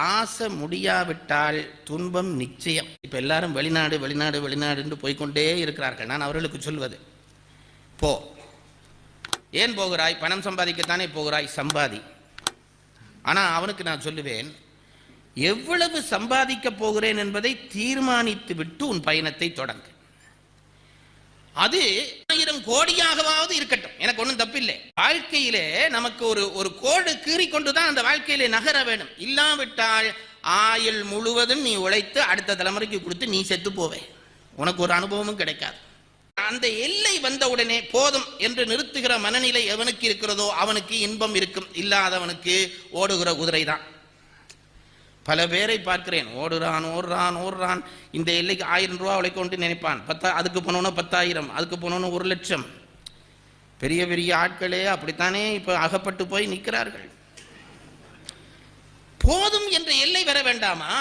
ஆசை முடியாவிட்டால் துன்பம் நிச்சயம். இப்போ எல்லாரும் வெளிநாடு வெளிநாடு வெளிநாடுன்னு போய்கொண்டே இருக்கிறார்கள். நான் அவர்களுக்கு சொல்வது, போ, ஏன் போகிறாய்? பணம் சம்பாதிக்கத்தானே போகிறாய், சம்பாதி. ஆனால் அவனுக்கு நான் சொல்லுவேன், எவ்வளவு சம்பாதிக்க போகிறேன் என்பதை தீர்மானித்து விட்டு உன் பயணத்தை தொடங்கு. அது 1000 கோடியாகவாவது இருக்கட்டும், எனக்கு ஒன்றும் தப்பில்லை. வாழ்க்கையிலே நமக்கு ஒரு கோடு கீறிக்கொண்டுதான் அந்த வாழ்க்கையிலே நகர வேண்டும். இல்லாவிட்டால் ஆயுள் முழுவதும் நீ உழைத்து அடுத்த தலைமுறைக்கு கொடுத்து நீ செத்து போவே, உனக்கு ஒரு அனுபவமும் கிடைக்காது. அந்த எல்லை வந்தவுடனே போதும் என்று நிறுத்துகிற மனநிலை எவனுக்கு இருக்கிறதோ அவனுக்கு இன்பம் இருக்கும். இல்லாதவனுக்கு ஓடுகிற குதிரை தான். பல பேரை பார்க்கிறேன், ஓடுறான் ஓடுறான் ஓடுறான், இந்த எல்லைக்கு 1000 ரூபா உழைக்கொண்டு நினைப்பான், அதுக்கு போனோன்னு 10,000, அதுக்கு போனோன்னு 1,00,000. பெரிய பெரிய ஆட்களே அப்படித்தானே இப்போ அகப்பட்டு போய் நிற்கிறார்கள். போதும் என்ற எல்லை வர வேண்டாமா?